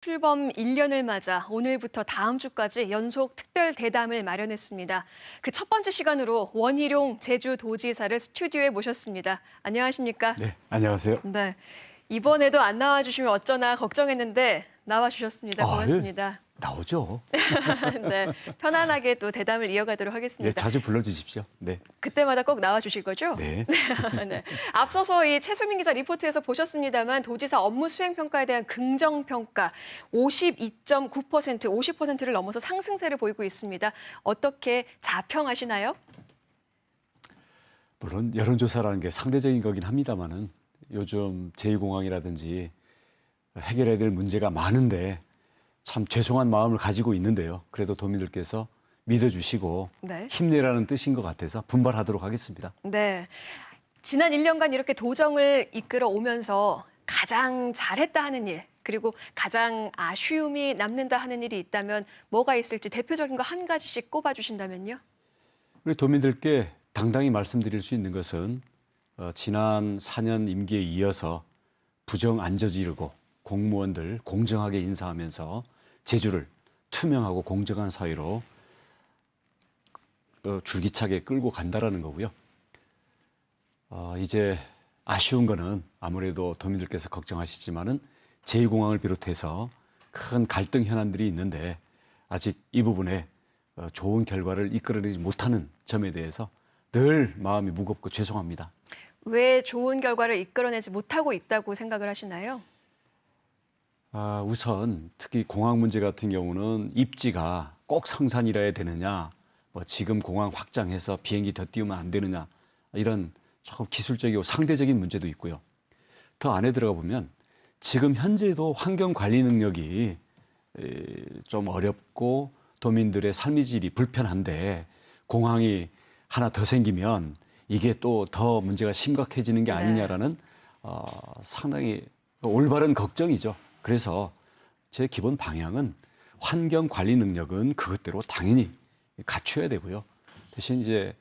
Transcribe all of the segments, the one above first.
출범 1년을 맞아 오늘부터 다음 주까지 연속 특별 대담을 마련했습니다. 그 첫 번째 시간으로 원희룡 제주도지사를 스튜디오에 모셨습니다. 안녕하십니까? 네, 안녕하세요. 네. 이번에도 안 나와주시면 어쩌나 걱정했는데 나와주셨습니다. 고맙습니다. 나오죠. 네, 편안하게 또 대담을 이어가도록 네, 하겠습니다. 자주 불러주십시오. 네. 그때마다 꼭 나와주실 거죠? 네. 네. 앞서서 이 최수민 기자 리포트에서 보셨습니다만 도지사 업무 수행 평가에 대한 긍정 평가 52.9%, 50%를 넘어서 상승세를 보이고 있습니다. 어떻게 자평하시나요? 물론 여론조사라는 게 상대적인 거긴 합니다만은 요즘 제2공항이라든지 해결해야 될 문제가 많은데 참 죄송한 마음을 가지고 있는데요. 그래도 도민들께서 믿어주시고 네. 힘내라는 뜻인 것 같아서 분발하도록 하겠습니다. 네. 지난 1년간 이렇게 도정을 이끌어 오면서 가장 잘했다 하는 일, 그리고 가장 아쉬움이 남는다 하는 일이 있다면 뭐가 있을지 대표적인 거 한 가지씩 꼽아주신다면요? 우리 도민들께 당당히 말씀드릴 수 있는 것은 지난 4년 임기에 이어서 부정 안 저지르고 공무원들 공정하게 인사하면서 제주를 투명하고 공정한 사회로 줄기차게 끌고 간다라는 거고요. 이제 아쉬운 거는 아무래도 도민들께서 걱정하시지만은 제2공항을 비롯해서 큰 갈등 현안들이 있는데 아직 이 부분에 좋은 결과를 이끌어내지 못하는 점에 대해서 늘 마음이 무겁고 죄송합니다. 왜 좋은 결과를 이끌어내지 못하고 있다고 생각을 하시나요? 우선 특히 공항 문제 같은 경우는 입지가 꼭 성산이라야 되느냐, 뭐 지금 공항 확장해서 비행기 더 띄우면 안 되느냐, 이런 조금 기술적이고 상대적인 문제도 있고요. 더 안에 들어가 보면 지금 현재도 환경 관리 능력이 좀 어렵고 도민들의 삶의 질이 불편한데 공항이 하나 더 생기면 이게 또 더 문제가 심각해지는 게 아니냐라는 상당히 올바른 걱정이죠. 그래서 제 기본 방향은 환경 관리 능력은 그것대로 당연히 갖춰야 되고요. 대신 이제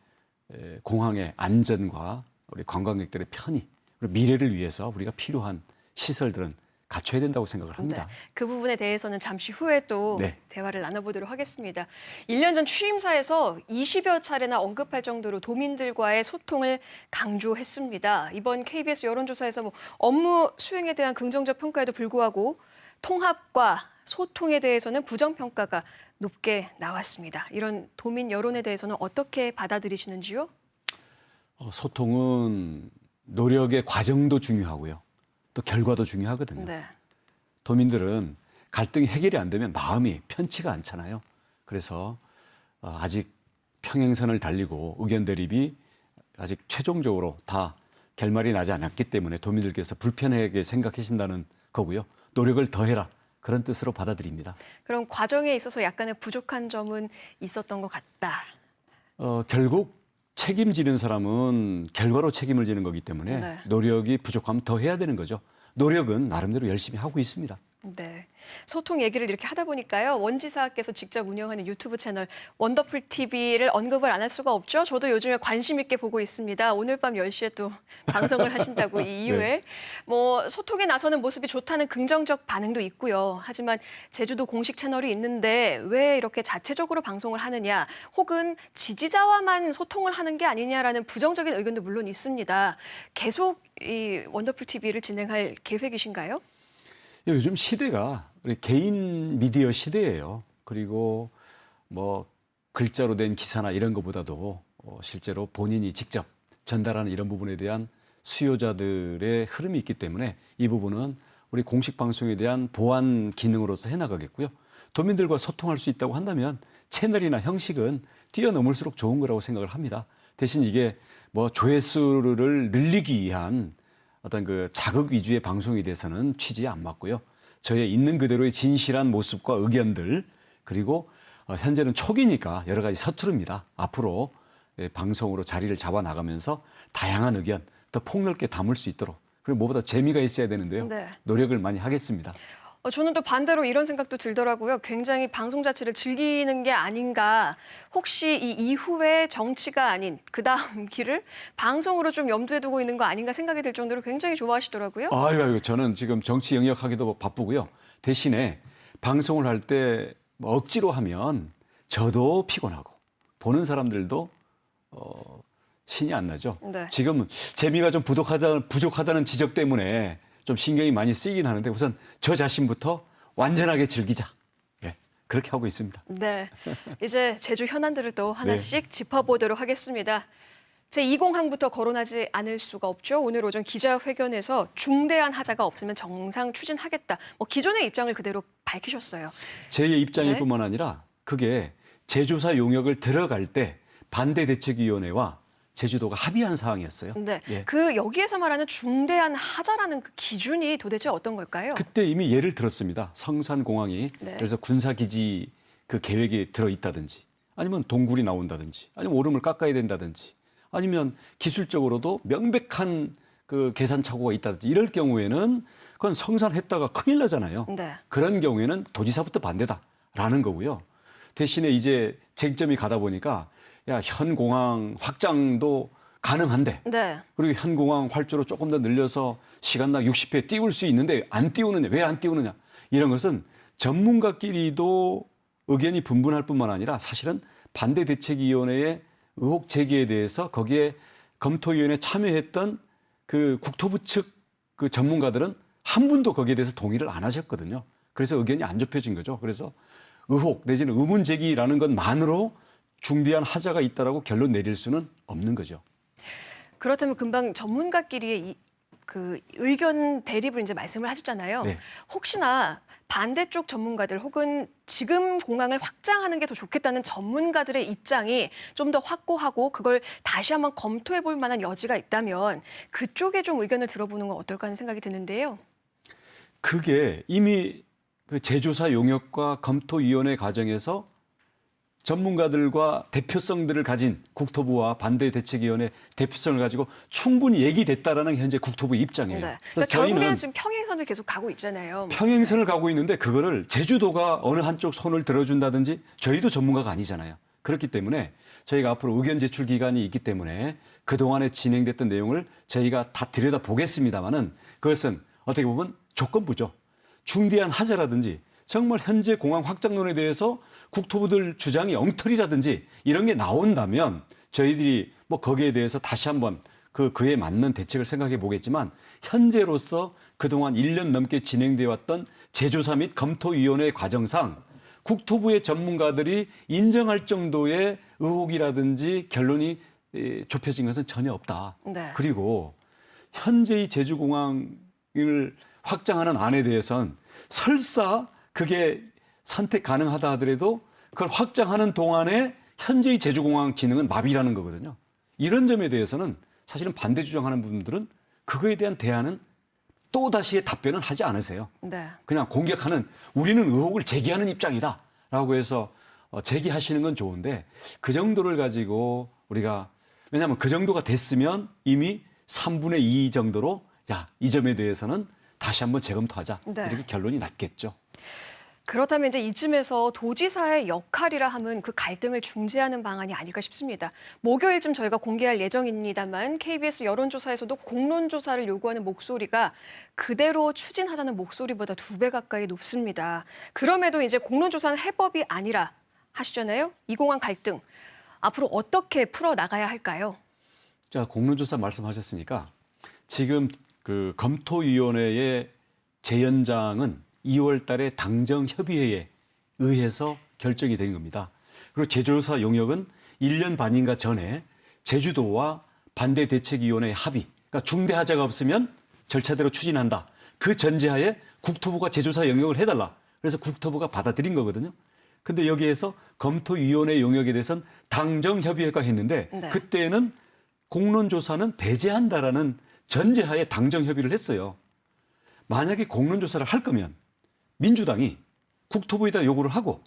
공항의 안전과 우리 관광객들의 편의, 그리고 미래를 위해서 우리가 필요한 시설들은 갖춰야 된다고 생각을 합니다. 네, 그 부분에 대해서는 잠시 후에 또 네. 대화를 나눠보도록 하겠습니다. 1년 전 취임사에서 20여 차례나 언급할 정도로 도민들과의 소통을 강조했습니다. 이번 KBS 여론조사에서 뭐 업무 수행에 대한 긍정적 평가에도 불구하고 통합과 소통에 대해서는 부정평가가 높게 나왔습니다. 이런 도민 여론에 대해서는 어떻게 받아들이시는지요? 소통은 노력의 과정도 중요하고요. 또 결과도 중요하거든요. 네. 도민들은 갈등이 해결이 안 되면 마음이 편치가 않잖아요. 그래서 아직 평행선을 달리고 의견 대립이 아직 최종적으로 다 결말이 나지 않았기 때문에 도민들께서 불편하게 생각하신다는 거고요. 노력을 더해라. 그런 뜻으로 받아들입니다. 그럼 과정에 있어서 약간의 부족한 점은 있었던 것 같다. 결국 책임지는 사람은 결과로 책임을 지는 거기 때문에 네. 노력이 부족하면 더 해야 되는 거죠. 노력은 나름대로 열심히 하고 있습니다. 네. 소통 얘기를 이렇게 하다 보니까요. 원 지사께서 직접 운영하는 유튜브 채널 원더풀 TV를 언급을 안 할 수가 없죠. 저도 요즘에 관심 있게 보고 있습니다. 오늘 밤 10시에 또 방송을 하신다고 이 이후에 네. 뭐 소통에 나서는 모습이 좋다는 긍정적 반응도 있고요. 하지만 제주도 공식 채널이 있는데 왜 이렇게 자체적으로 방송을 하느냐 혹은 지지자와만 소통을 하는 게 아니냐라는 부정적인 의견도 물론 있습니다. 계속 이 원더풀 TV를 진행할 계획이신가요? 요즘 시대가 우리 개인 미디어 시대예요. 그리고 뭐 글자로 된 기사나 이런 것보다도 실제로 본인이 직접 전달하는 이런 부분에 대한 수요자들의 흐름이 있기 때문에 이 부분은 우리 공식 방송에 대한 보완 기능으로서 해나가겠고요. 도민들과 소통할 수 있다고 한다면 채널이나 형식은 뛰어넘을수록 좋은 거라고 생각을 합니다. 대신 이게 뭐 조회수를 늘리기 위한 어떤 그 자극 위주의 방송에 대해서는 취지에 안 맞고요. 저의 있는 그대로의 진실한 모습과 의견들 그리고 현재는 초기니까 여러 가지 서투릅니다. 앞으로 방송으로 자리를 잡아 나가면서 다양한 의견 더 폭넓게 담을 수 있도록 그리고 무엇보다 재미가 있어야 되는데요. 네. 노력을 많이 하겠습니다. 저는 또 반대로 이런 생각도 들더라고요. 굉장히 방송 자체를 즐기는 게 아닌가. 혹시 이 이후에 정치가 아닌 그 다음 길을 방송으로 좀 염두에 두고 있는 거 아닌가 생각이 들 정도로 굉장히 좋아하시더라고요. 아이고, 저는 지금 정치 영역하기도 바쁘고요. 대신에 방송을 할 때 억지로 하면 저도 피곤하고 보는 사람들도 신이 안 나죠. 네. 지금 재미가 좀 부족하다는 지적 때문에 좀 신경이 많이 쓰이긴 하는데 우선 저 자신부터 완전하게 즐기자. 예, 그렇게 하고 있습니다. 네. 이제 제주 현안들을 또 하나씩 짚어보도록 하겠습니다. 제20항부터 거론하지 않을 수가 없죠. 오늘 오전 기자회견에서 중대한 하자가 없으면 정상 추진하겠다. 기존의 입장을 그대로 밝히셨어요. 제 입장일 네. 뿐만 아니라 그게 제조사 용역을 들어갈 때 반대대책위원회와 제주도가 합의한 사항이었어요. 네. 예. 그 여기에서 말하는 중대한 하자라는 그 기준이 도대체 어떤 걸까요? 그때 이미 예를 들었습니다. 성산공항이 네. 그래서 군사기지 그 계획에 들어있다든지 아니면 동굴이 나온다든지 아니면 오름을 깎아야 된다든지 아니면 기술적으로도 명백한 그 계산 착오가 있다든지 이럴 경우에는 그건 성산했다가 큰일 나잖아요. 네. 그런 경우에는 도지사부터 반대다라는 거고요. 대신에 이제 쟁점이 가다 보니까 야, 현 공항 확장도 가능한데 네. 그리고 현 공항 활주로 조금 더 늘려서 시간당 60회 띄울 수 있는데 안 띄우느냐, 왜 안 띄우느냐 이런 것은 전문가끼리도 의견이 분분할 뿐만 아니라 사실은 반대대책위원회의 의혹 제기에 대해서 거기에 검토위원회에 참여했던 그 국토부 측 그 전문가들은 한 분도 거기에 대해서 동의를 안 하셨거든요. 그래서 의견이 안 좁혀진 거죠. 그래서 의혹 내지는 의문 제기라는 것만으로 중대한 하자가 있다라고 결론 내릴 수는 없는 거죠. 그렇다면 금방 전문가끼리의 그 의견 대립을 이제 말씀을 하셨잖아요. 네. 혹시나 반대쪽 전문가들 혹은 지금 공항을 확장하는 게 더 좋겠다는 전문가들의 입장이 좀 더 확고하고 그걸 다시 한번 검토해 볼 만한 여지가 있다면 그쪽에 좀 의견을 들어보는 건 어떨까 하는 생각이 드는데요. 그게 이미 그 재조사 용역과 검토위원회 과정에서 전문가들과 대표성들을 가진 국토부와 반대대책위원회 대표성을 가지고 충분히 얘기됐다라는 게 현재 국토부 입장이에요. 네. 그래서 결국에는 저희는 지금 평행선을 계속 가고 있잖아요. 평행선을 가고 있는데 그거를 제주도가 어느 한쪽 손을 들어준다든지 저희도 전문가가 아니잖아요. 그렇기 때문에 저희가 앞으로 의견 제출 기간이 있기 때문에 그동안에 진행됐던 내용을 저희가 다 들여다보겠습니다마는 그것은 어떻게 보면 조건부죠. 중대한 하자라든지 정말 현재 공항 확장론에 대해서 국토부들 주장이 엉터리라든지 이런 게 나온다면 저희들이 뭐 거기에 대해서 다시 한번 그에 맞는 대책을 생각해 보겠지만 현재로서 그동안 1년 넘게 진행되어 왔던 재조사 및 검토위원회 과정상 국토부의 전문가들이 인정할 정도의 의혹이라든지 결론이 좁혀진 것은 전혀 없다. 네. 그리고 현재의 제주공항을 확장하는 안에 대해서는 설사 그게 선택 가능하다 하더라도 그걸 확장하는 동안에 현재의 제주공항 기능은 마비라는 거거든요. 이런 점에 대해서는 사실은 반대 주장하는 분들은 그거에 대한 대안은 또다시의 답변은 하지 않으세요. 네. 그냥 공격하는 우리는 의혹을 제기하는 입장이다라고 해서 제기하시는 건 좋은데 그 정도를 가지고 우리가 왜냐하면 그 정도가 됐으면 이미 3분의 2 정도로 야, 이 점에 대해서는 다시 한번 재검토하자. 네. 이렇게 결론이 났겠죠. 그렇다면 이제 이쯤에서 도지사의 역할이라 하면 그 갈등을 중재하는 방안이 아닐까 싶습니다. 목요일쯤 저희가 공개할 예정입니다만 KBS 여론조사에서도 공론조사를 요구하는 목소리가 그대로 추진하자는 목소리보다 2배 가까이 높습니다. 그럼에도 이제 공론조사는 해법이 아니라 하시잖아요. 이 공항 갈등 앞으로 어떻게 풀어나가야 할까요? 자, 공론조사 말씀하셨으니까 지금 그 검토위원회의 재연장은 2월 달에 당정협의회에 의해서 결정이 된 겁니다. 그리고 제조사 용역은 1년 반인가 전에 제주도와 반대대책위원회의 합의, 그러니까 중대하자가 없으면 절차대로 추진한다. 그 전제하에 국토부가 제조사 용역을 해달라. 그래서 국토부가 받아들인 거거든요. 근데 여기에서 검토위원회 용역에 대해서는 당정협의회가 했는데 네. 그때는 공론조사는 배제한다라는 전제하에 당정협의를 했어요. 만약에 공론조사를 할 거면 민주당이 국토부에다 요구를 하고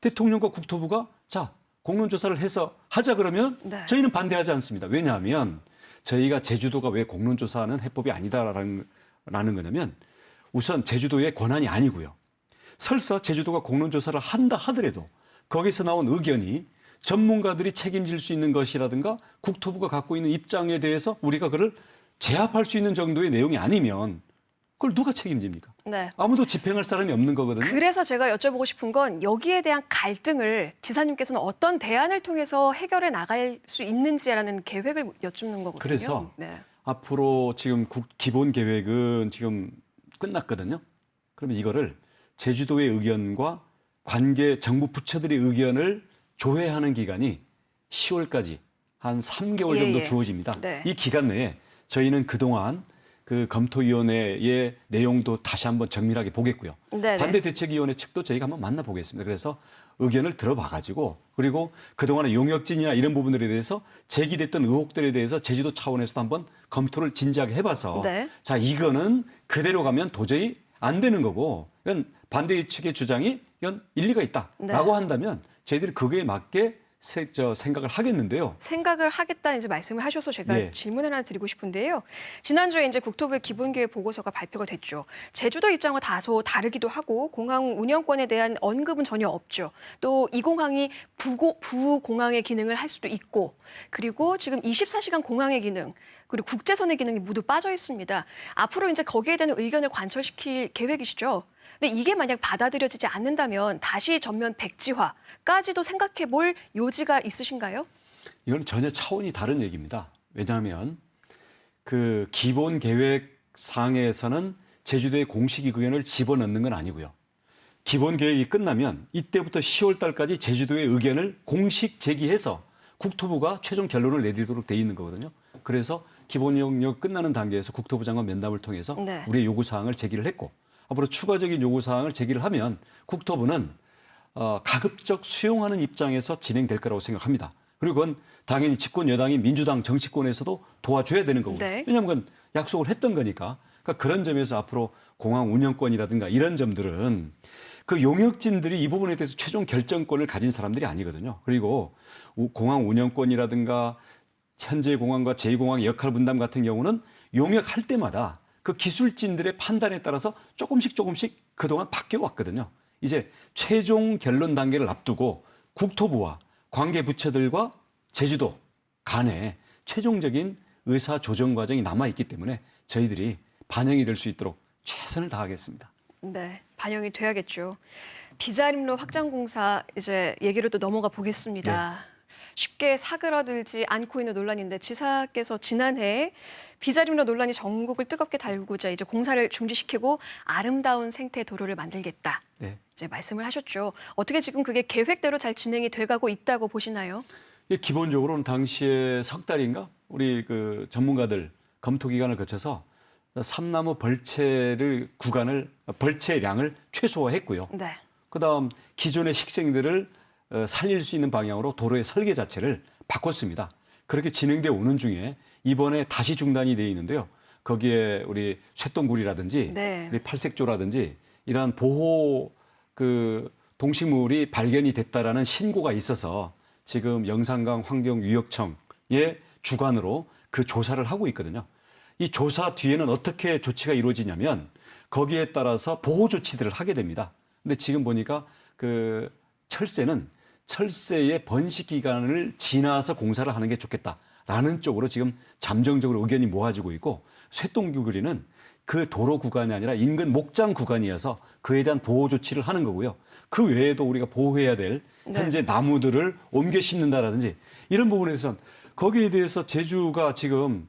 대통령과 국토부가 자 공론조사를 해서 하자 그러면 네. 저희는 반대하지 않습니다. 왜냐하면 저희가 제주도가 왜 공론조사는 해법이 아니다라는 거냐면 우선 제주도의 권한이 아니고요. 설사 제주도가 공론조사를 한다 하더라도 거기서 나온 의견이 전문가들이 책임질 수 있는 것이라든가 국토부가 갖고 있는 입장에 대해서 우리가 그를 제압할 수 있는 정도의 내용이 아니면 그걸 누가 책임집니까? 네. 아무도 집행할 사람이 없는 거거든요. 그래서 제가 여쭤보고 싶은 건 여기에 대한 갈등을 지사님께서는 어떤 대안을 통해서 해결해 나갈 수 있는지라는 계획을 여쭙는 거거든요. 그래서 네. 앞으로 지금 기본 계획은 지금 끝났거든요. 그러면 이거를 제주도의 의견과 관계 정부 부처들의 의견을 조회하는 기간이 10월까지 한 3개월 정도 주어집니다. 네. 이 기간 내에 저희는 그동안 그 검토위원회의 내용도 다시 한번 정밀하게 보겠고요. 네네. 반대대책위원회 측도 저희가 한번 만나보겠습니다. 그래서 의견을 들어봐가지고 그리고 그동안의 용역진이나 이런 부분들에 대해서 제기됐던 의혹들에 대해서 제주도 차원에서도 한번 검토를 진지하게 해봐서 네. 자 이거는 그대로 가면 도저히 안 되는 거고 이건 반대 측의 주장이 이건 일리가 있다라고 한다면 저희들이 그거에 맞게 생각을 하겠는데요. 생각을 하겠다는 이제 말씀을 하셔서 제가 네. 질문을 하나 드리고 싶은데요. 지난주에 이제 국토부의 기본계획 보고서가 발표가 됐죠. 제주도 입장과 다소 다르기도 하고 공항 운영권에 대한 언급은 전혀 없죠. 또 이 공항이 부공항의 기능을 할 수도 있고 그리고 지금 24시간 공항의 기능 그리고 국제선의 기능이 모두 빠져 있습니다. 앞으로 이제 거기에 대한 의견을 관철시킬 계획이시죠. 근데 이게 만약 받아들여지지 않는다면 다시 전면 백지화까지도 생각해 볼 요지가 있으신가요? 이건 전혀 차원이 다른 얘기입니다. 왜냐하면 그 기본 계획 상에서는 제주도의 공식 의견을 집어넣는 건 아니고요. 기본 계획이 끝나면 이때부터 10월 달까지 제주도의 의견을 공식 제기해서 국토부가 최종 결론을 내리도록 돼 있는 거거든요. 그래서 기본 영역 끝나는 단계에서 국토부 장관 면담을 통해서 네. 우리의 요구 사항을 제기를 했고 앞으로 추가적인 요구 사항을 제기를 하면 국토부는 가급적 수용하는 입장에서 진행될 거라고 생각합니다. 그리고 그건 당연히 집권 여당인 민주당 정치권에서도 도와줘야 되는 거고요. 네. 왜냐하면 그건 약속을 했던 거니까. 그러니까 그런 점에서 앞으로 공항 운영권이라든가 이런 점들은 그 용역진들이 이 부분에 대해서 최종 결정권을 가진 사람들이 아니거든요. 그리고 공항 운영권이라든가 현재 공항과 제2공항의 역할 분담 같은 경우는 용역할 때마다 그 기술진들의 판단에 따라서 조금씩 그동안 바뀌어 왔거든요. 이제 최종 결론 단계를 앞두고 국토부와 관계 부처들과 제주도 간에 최종적인 의사 조정 과정이 남아 있기 때문에 저희들이 반영이 될 수 있도록 최선을 다하겠습니다. 네, 반영이 돼야겠죠. 비자림로 확장 공사 이제 얘기로 또 넘어가 보겠습니다. 쉽게 사그라들지 않고 있는 논란인데 지사께서 지난해 비자림로 논란이 전국을 뜨겁게 달구자 이제 공사를 중지시키고 아름다운 생태 도로를 만들겠다. 네. 이제 말씀을 하셨죠. 어떻게 지금 그게 계획대로 잘 진행이 돼가고 있다고 보시나요? 기본적으로는 당시에 석 달인가 우리 그 전문가들 검토 기간을 거쳐서 삼나무 벌채량을 최소화했고요. 네. 그다음 기존의 식생들을 살릴 수 있는 방향으로 도로의 설계 자체를 바꿨습니다. 그렇게 진행되어 오는 중에 이번에 다시 중단이 되어 있는데요. 거기에 우리 쇠똥굴이라든지 네. 우리 팔색조라든지 이러한 보호 그 동식물이 발견이 됐다라는 신고가 있어서 지금 영산강 환경위협청의 주관으로 그 조사를 하고 있거든요. 이 조사 뒤에는 어떻게 조치가 이루어지냐면 거기에 따라서 보호 조치들을 하게 됩니다. 근데 지금 보니까 그 철새의 번식 기간을 지나서 공사를 하는 게 좋겠다라는 쪽으로 지금 잠정적으로 의견이 모아지고 있고 쇠똥구리는 그 도로 구간이 아니라 인근 목장 구간이어서 그에 대한 보호 조치를 하는 거고요. 그 외에도 우리가 보호해야 될 현재 나무들을 옮겨 심는다라든지 이런 부분에 대해서는 거기에 대해서 제주가 지금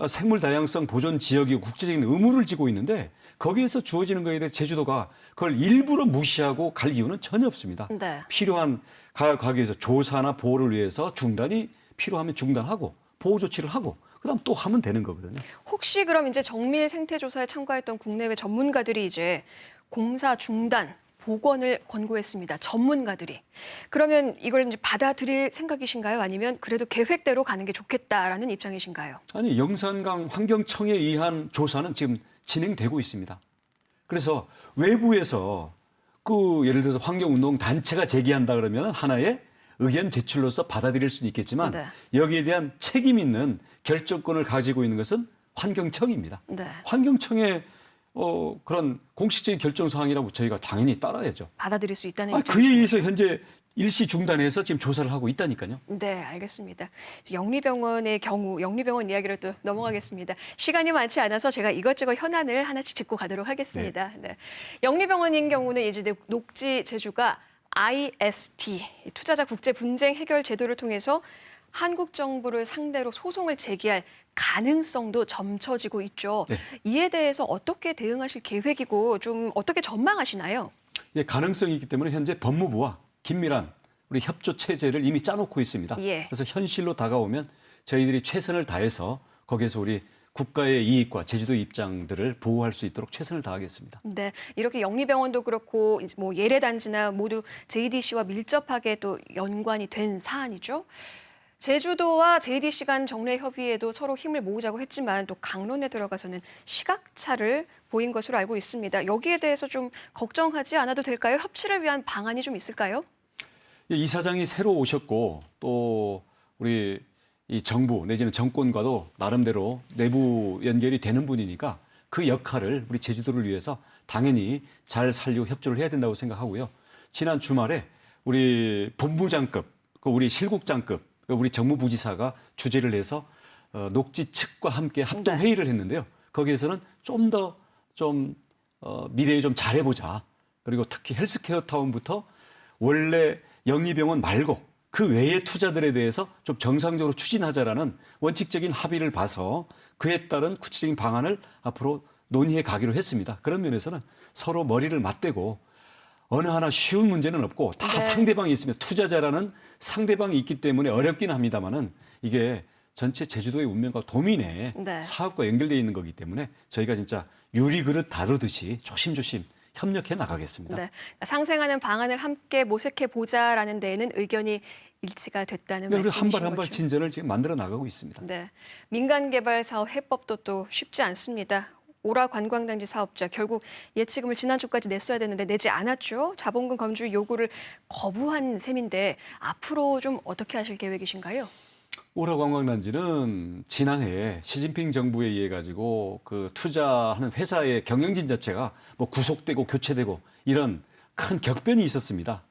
생물 다양성 보존 지역이고 국제적인 의무를 지고 있는데 거기에서 주어지는 거에 대해 제주도가 그걸 일부러 무시하고 갈 이유는 전혀 없습니다. 네. 필요한 가기 위해서 조사나 보호를 위해서 중단이 필요하면 중단하고 보호 조치를 하고 그다음 또 하면 되는 거거든요. 혹시 그럼 이제 정밀 생태 조사에 참가했던 국내외 전문가들이 이제 공사 중단 복원을 권고했습니다. 전문가들이. 그러면 이걸 이제 받아들일 생각이신가요? 아니면 그래도 계획대로 가는 게 좋겠다라는 입장이신가요? 아니 영산강 환경청에 의한 조사는 지금 진행되고 있습니다. 그래서 외부에서 그 예를 들어서 환경운동 단체가 제기한다 그러면 하나의 의견 제출로서 받아들일 수는 있겠지만 네. 여기에 대한 책임 있는 결정권을 가지고 있는 것은 환경청입니다. 네. 환경청의 그런 공식적인 결정 사항이라고 저희가 당연히 따라야죠. 받아들일 수 있다는 그에 입장이시죠. 의해서 현재 일시 중단해서 지금 조사를 하고 있다니까요. 네, 알겠습니다. 영리병원의 경우, 영리병원 이야기로 또 넘어가겠습니다. 시간이 많지 않아서 제가 이것저것 현안을 하나씩 짚고 가도록 하겠습니다. 네. 영리병원인 경우는 이제 녹지 제주가 IST, 투자자 국제 분쟁 해결 제도를 통해서 한국 정부를 상대로 소송을 제기할 가능성도 점쳐지고 있죠. 네. 이에 대해서 어떻게 대응하실 계획이고 좀 어떻게 전망하시나요? 예, 가능성이 있기 때문에 현재 법무부와 긴밀한 우리 협조 체제를 이미 짜놓고 있습니다. 예. 그래서 현실로 다가오면 저희들이 최선을 다해서 거기에서 우리 국가의 이익과 제주도 입장들을 보호할 수 있도록 최선을 다하겠습니다. 네, 이렇게 영리병원도 그렇고 이제 뭐 예래단지나 모두 JDC와 밀접하게 또 연관이 된 사안이죠. 제주도와 JDC 간 정례 협의에도 서로 힘을 모으자고 했지만 또 강론에 들어가서는 시각차를 보인 것으로 알고 있습니다. 여기에 대해서 좀 걱정하지 않아도 될까요? 협치를 위한 방안이 좀 있을까요? 예, 이사장이 새로 오셨고 또 우리 이 정부 내지는 정권과도 나름대로 내부 연결이 되는 분이니까 그 역할을 우리 제주도를 위해서 당연히 잘 살리고 협조를 해야 된다고 생각하고요. 지난 주말에 우리 본부장급, 우리 실국장급, 우리 정무부지사가 주재를 해서 녹지 측과 함께 합동 회의를 했는데요. 거기에서는 좀 더 미래에 좀 잘해보자. 그리고 특히 헬스케어 타운부터 원래 영리병원 말고 그 외의 투자들에 대해서 좀 정상적으로 추진하자라는 원칙적인 합의를 봐서 그에 따른 구체적인 방안을 앞으로 논의해 가기로 했습니다. 그런 면에서는 서로 머리를 맞대고 어느 하나 쉬운 문제는 없고 다 네. 상대방이 있으면 투자자라는 상대방이 있기 때문에 어렵기는 합니다만은 이게 전체 제주도의 운명과 도민의 네. 사업과 연결되어 있는 거기 때문에 저희가 진짜 유리그릇 다루듯이 조심조심 협력해 나가겠습니다. 네, 상생하는 방안을 함께 모색해 보자라는 데에는 의견이 일치가 됐다는 우리 말씀이신 한 발 한 발 거죠. 진전을 지금 만들어 나가고 있습니다. 네, 민간개발 사업 해법도 또 쉽지 않습니다. 오라 관광단지 사업자 결국 예치금을 지난주까지 냈어야 되는데 내지 않았죠. 자본금 검출 요구를 거부한 셈인데 앞으로 좀 어떻게 하실 계획이신가요? 오라 관광단지는 지난해 시진핑 정부에 의해 가지고 그 투자하는 회사의 경영진 자체가 뭐 구속되고 교체되고 이런 큰 격변이 있었습니다.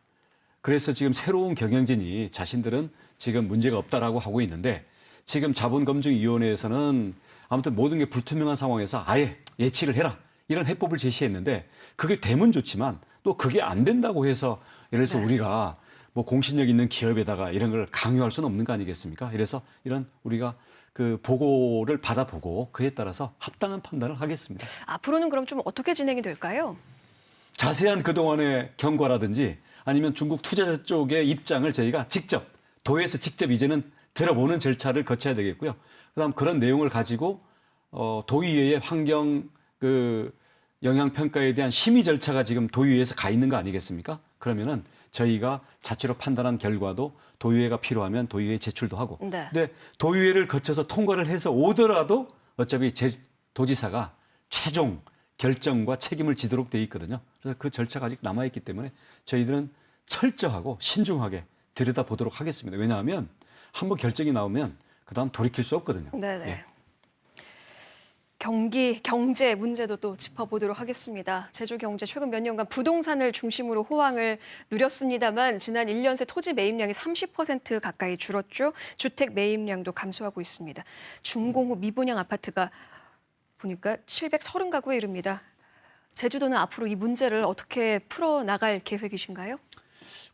그래서 지금 새로운 경영진이 자신들은 지금 문제가 없다라고 하고 있는데 지금 자본검증위원회에서는 아무튼 모든 게 불투명한 상황에서 아예 예치를 해라 이런 해법을 제시했는데 그게 되면 좋지만 또 그게 안 된다고 해서 예를 들어서 네. 우리가 뭐 공신력 있는 기업에다가 이런 걸 강요할 수는 없는 거 아니겠습니까? 이래서 이런 우리가 그 보고를 받아보고 그에 따라서 합당한 판단을 하겠습니다. 앞으로는 그럼 좀 어떻게 진행이 될까요? 자세한 그동안의 경과라든지 아니면 중국 투자자 쪽의 입장을 저희가 직접 도에서 직접 이제는 들어보는 절차를 거쳐야 되겠고요. 그다음 그런 내용을 가지고 도의회의 환경 그 영향 평가에 대한 심의 절차가 지금 도의회에서 가 있는 거 아니겠습니까? 그러면은 저희가 자체로 판단한 결과도 도의회가 필요하면 도의회에 제출도 하고. 네. 근데 도의회를 거쳐서 통과를 해서 오더라도 어차피 도지사가 최종 결정과 책임을 지도록 돼 있거든요. 그래서 그 절차가 아직 남아 있기 때문에 저희들은 철저하고 신중하게 들여다보도록 하겠습니다. 왜냐하면 한번 결정이 나오면 그다음 돌이킬 수 없거든요. 네네. 예. 경제 문제도 또 짚어보도록 하겠습니다. 제주 경제 최근 몇 년간 부동산을 중심으로 호황을 누렸습니다만 지난 1년 새 토지 매입량이 30% 가까이 줄었죠. 주택 매입량도 감소하고 있습니다. 준공후 미분양 아파트가 보니까 730가구에 이릅니다. 제주도는 앞으로 이 문제를 어떻게 풀어나갈 계획이신가요?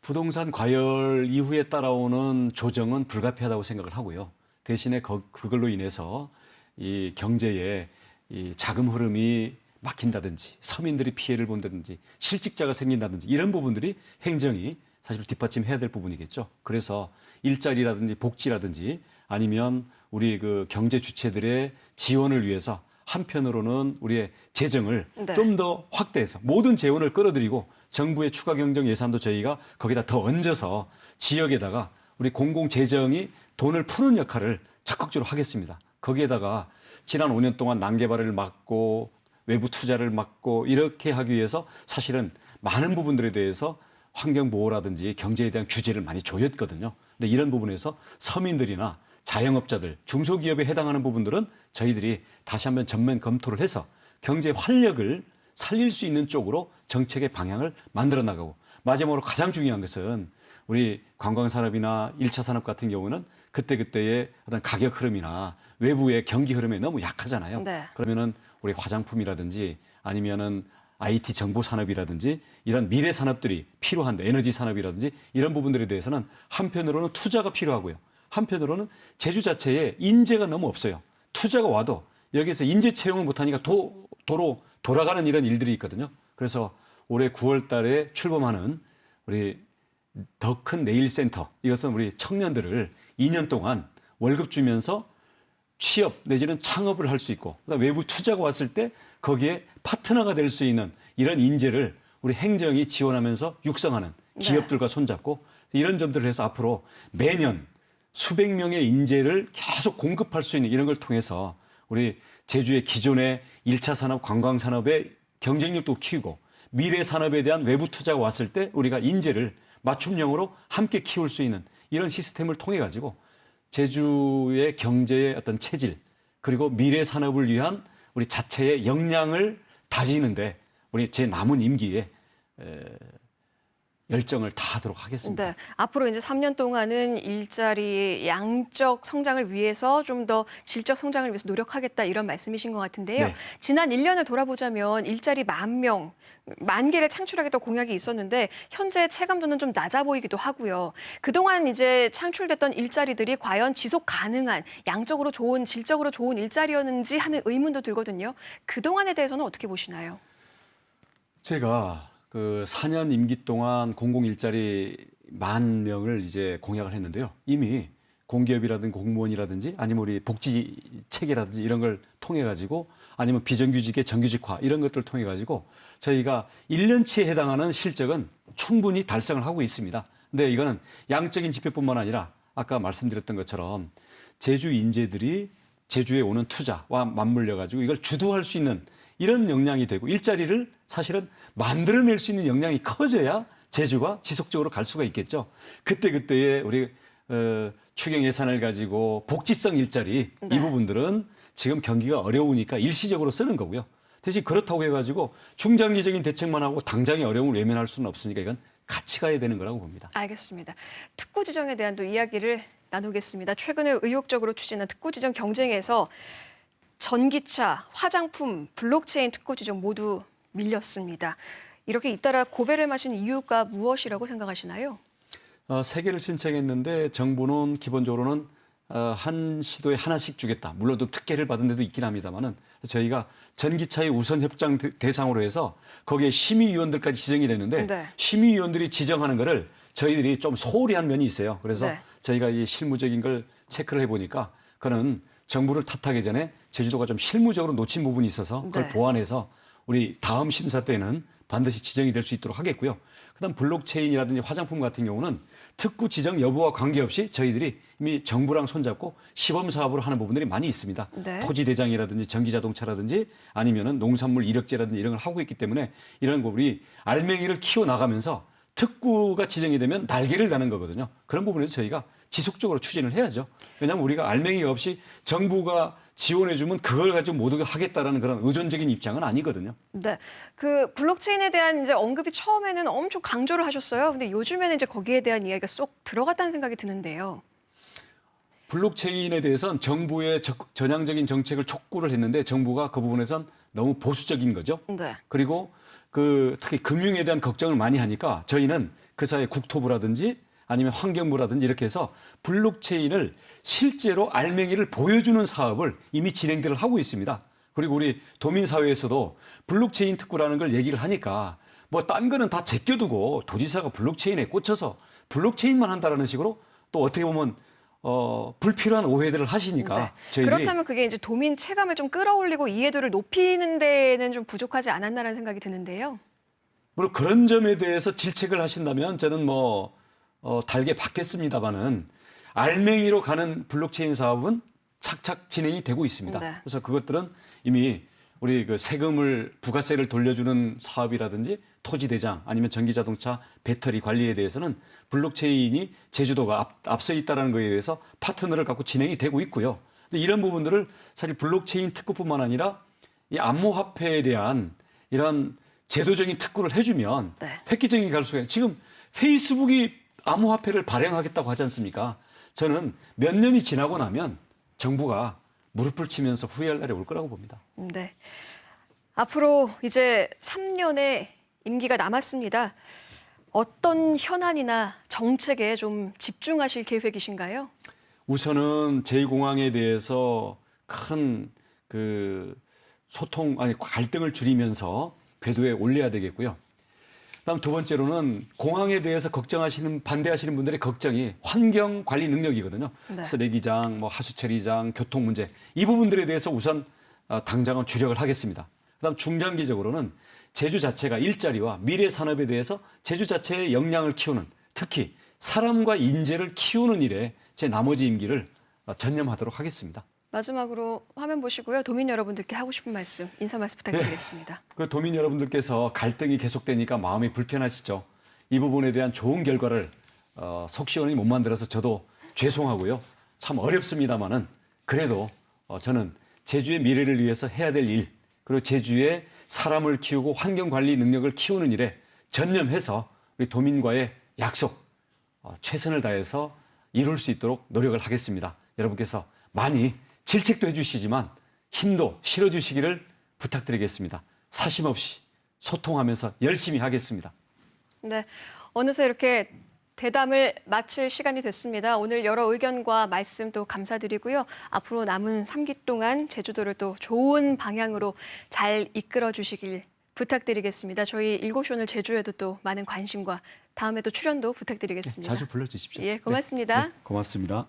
부동산 과열 이후에 따라오는 조정은 불가피하다고 생각을 하고요. 대신에 그걸로 인해서 이 경제에 이 자금 흐름이 막힌다든지 서민들이 피해를 본다든지 실직자가 생긴다든지 이런 부분들이 행정이 사실 뒷받침해야 될 부분이겠죠. 그래서 일자리라든지 복지라든지 아니면 우리 그 경제 주체들의 지원을 위해서 한편으로는 우리의 재정을 네. 좀 더 확대해서 모든 재원을 끌어들이고 정부의 추가 경정 예산도 저희가 거기다 더 얹어서 지역에다가 우리 공공 재정이 돈을 푸는 역할을 적극적으로 하겠습니다. 거기에다가 지난 5년 동안 난개발을 막고 외부 투자를 막고 이렇게 하기 위해서 사실은 많은 부분들에 대해서 환경보호라든지 경제에 대한 규제를 많이 조였거든요. 근데 이런 부분에서 서민들이나 자영업자들, 중소기업에 해당하는 부분들은 저희들이 다시 한번 전면 검토를 해서 경제 활력을 살릴 수 있는 쪽으로 정책의 방향을 만들어 나가고, 마지막으로 가장 중요한 것은 우리 관광산업이나 1차 산업 같은 경우는 그때그때의 어떤 가격 흐름이나 외부의 경기 흐름에 너무 약하잖아요. 네. 그러면은 우리 화장품이라든지 아니면은 IT 정보 산업이라든지 이런 미래 산업들이 필요한데, 에너지 산업이라든지 이런 부분들에 대해서는 한편으로는 투자가 필요하고요. 한편으로는 제주 자체에 인재가 너무 없어요. 투자가 와도 여기서 인재 채용을 못하니까 도로 돌아가는 이런 일들이 있거든요. 그래서 올해 9월 달에 출범하는 우리 더 큰 네일센터, 이것은 우리 청년들을 2년 동안 월급 주면서 취업 내지는 창업을 할 수 있고, 그다음에 외부 투자가 왔을 때 거기에 파트너가 될 수 있는 이런 인재를 우리 행정이 지원하면서 육성하는 기업들과 손잡고, 이런 점들을 해서 앞으로 매년 수백 명의 인재를 계속 공급할 수 있는 이런 걸 통해서 우리 제주의 기존의 1차 산업, 관광 산업의 경쟁력도 키우고, 미래 산업에 대한 외부 투자가 왔을 때 우리가 인재를 맞춤형으로 함께 키울 수 있는 이런 시스템을 통해 가지고 제주의 경제의 어떤 체질, 그리고 미래 산업을 위한 우리 자체의 역량을 다지는데 우리 제 남은 임기에 열정을 다하도록 하겠습니다. 네. 앞으로 이제 3년 동안은 일자리 양적 성장을 위해서 좀 더 질적 성장을 위해서 노력하겠다, 이런 말씀이신 것 같은데요. 네. 지난 1년을 돌아보자면 일자리 10,000명, 10,000개를 창출하겠다고 공약이 있었는데 현재 체감도는 좀 낮아 보이기도 하고요. 그동안 이제 창출됐던 일자리들이 과연 지속 가능한, 양적으로 좋은, 질적으로 좋은 일자리였는지 하는 의문도 들거든요. 그동안에 대해서는 어떻게 보시나요? 제가 그 4년 임기 동안 공공 일자리 10,000명을 이제 공약을 했는데요. 이미 공기업이라든지 공무원이라든지 아니면 우리 복지 체계라든지 이런 걸 통해 가지고, 아니면 비정규직의 정규직화 이런 것들을 통해 가지고 저희가 1년치에 해당하는 실적은 충분히 달성을 하고 있습니다. 근데 이거는 양적인 지표뿐만 아니라 아까 말씀드렸던 것처럼 제주 인재들이 제주에 오는 투자와 맞물려 가지고 이걸 주도할 수 있는 이런 역량이 되고, 일자리를 사실은 만들어낼 수 있는 역량이 커져야 제주가 지속적으로 갈 수가 있겠죠. 그때그때의 우리 추경 예산을 가지고 복지성 일자리, 이 부분들은 지금 경기가 어려우니까 일시적으로 쓰는 거고요. 대신 그렇다고 해가지고 중장기적인 대책만 하고 당장의 어려움을 외면할 수는 없으니까 이건 같이 가야 되는 거라고 봅니다. 알겠습니다. 특구 지정에 대한 또 이야기를 나누겠습니다. 최근에 의욕적으로 추진한 특구 지정 경쟁에서 전기차, 화장품, 블록체인 특구 지정 모두 밀렸습니다. 이렇게 잇따라 고배를 마신 이유가 무엇이라고 생각하시나요? 3개를 신청했는데 정부는 기본적으로는 한 시도에 하나씩 주겠다. 물론 또 특혜를 받은 데도 있긴 합니다만은, 저희가 전기차의 우선 협상 대상으로 해서 거기에 심의위원들까지 지정이 됐는데, 네. 심의위원들이 지정하는 거를 저희들이 좀 소홀히 한 면이 있어요. 그래서 네. 저희가 이 실무적인 걸 체크를 해보니까 그는 정부를 탓하기 전에 제주도가 좀 실무적으로 놓친 부분이 있어서 그걸 네. 보완해서 우리 다음 심사 때는 반드시 지정이 될 수 있도록 하겠고요. 그다음 블록체인이라든지 화장품 같은 경우는 특구 지정 여부와 관계없이 저희들이 이미 정부랑 손잡고 시범 사업으로 하는 부분들이 많이 있습니다. 네. 토지 대장이라든지 전기 자동차라든지 아니면은 농산물 이력제라든지 이런 걸 하고 있기 때문에 이런 거 우리 알맹이를 키워 나가면서 특구가 지정이 되면 날개를 다는 거거든요. 그런 부분에서 저희가 지속적으로 추진을 해야죠. 왜냐하면 우리가 알맹이가 없이 정부가 지원해주면 그걸 가지고 모두 하겠다라는 그런 의존적인 입장은 아니거든요. 네, 그 블록체인에 대한 이제 언급이 처음에는 엄청 강조를 하셨어요. 근데 요즘에는 이제 거기에 대한 이야기가 쏙 들어갔다는 생각이 드는데요. 블록체인에 대해서는 정부의 전향적인 정책을 촉구를 했는데 정부가 그 부분에선 너무 보수적인 거죠. 네. 그리고 특히 금융에 대한 걱정을 많이 하니까 저희는 그 사이에 국토부라든지 아니면 환경부라든지 이렇게 해서 블록체인을 실제로 알맹이를 보여주는 사업을 이미 진행들을 하고 있습니다. 그리고 우리 도민사회에서도 블록체인 특구라는 걸 얘기를 하니까 뭐 딴 거는 다 제껴두고 도지사가 블록체인에 꽂혀서 블록체인만 한다라는 식으로 또 어떻게 보면 불필요한 오해들을 하시니까 네. 저희들이 그렇다면 그게 이제 도민 체감을 좀 끌어올리고 이해도를 높이는 데는 좀 부족하지 않았나라는 생각이 드는데요. 물론 그런 점에 대해서 질책을 하신다면 저는 달게 받겠습니다만은 알맹이로 가는 블록체인 사업은 착착 진행이 되고 있습니다. 네. 그래서 그것들은 이미 우리 그 부가세를 돌려주는 사업이라든지 토지 대장 아니면 전기자동차 배터리 관리에 대해서는 블록체인이 제주도가 앞서 있다는 거에 대해서 파트너를 갖고 진행이 되고 있고요. 근데 이런 부분들을 사실 블록체인 특구뿐만 아니라 이 암호화폐에 대한 이런 제도적인 특구를 해주면 네. 획기적인 갈 수가 있어요. 지금 페이스북이 암호화폐를 발행하겠다고 하지 않습니까? 저는 몇 년이 지나고 나면 정부가 무릎을 치면서 후회할 날이 올 거라고 봅니다. 네. 앞으로 이제 3년의 임기가 남았습니다. 어떤 현안이나 정책에 좀 집중하실 계획이신가요? 우선은 제2공항에 대해서 큰 갈등을 줄이면서 궤도에 올려야 되겠고요. 그다음 두 번째로는 공항에 대해서 반대하시는 분들의 걱정이 환경 관리 능력이거든요. 네. 쓰레기장, 하수 처리장, 교통 문제 이 부분들에 대해서 우선 당장은 주력을 하겠습니다. 그다음 중장기적으로는 제주 자체가 일자리와 미래 산업에 대해서 제주 자체의 역량을 키우는, 특히 사람과 인재를 키우는 일에 제 나머지 임기를 전념하도록 하겠습니다. 마지막으로 화면 보시고요. 도민 여러분들께 하고 싶은 말씀, 인사 말씀 부탁드리겠습니다. 그 도민 여러분들께서 갈등이 계속되니까 마음이 불편하시죠. 이 부분에 대한 좋은 결과를 속 시원히 못 만들어서 저도 죄송하고요. 참 어렵습니다만은 그래도 저는 제주의 미래를 위해서 해야 될 일, 그리고 제주의 사람을 키우고 환경 관리 능력을 키우는 일에 전념해서 우리 도민과의 약속 최선을 다해서 이룰 수 있도록 노력을 하겠습니다. 여러분께서 많이 질책도 해주시지만 힘도 실어주시기를 부탁드리겠습니다. 사심 없이 소통하면서 열심히 하겠습니다. 네, 어느새 이렇게 대담을 마칠 시간이 됐습니다. 오늘 여러 의견과 말씀도 감사드리고요. 앞으로 남은 3기 동안 제주도를 또 좋은 방향으로 잘 이끌어 주시길 부탁드리겠습니다. 저희 7시 오늘 제주에도 또 많은 관심과 다음에 또 출연도 부탁드리겠습니다. 자주 불러주십시오. 예, 고맙습니다. 네, 고맙습니다.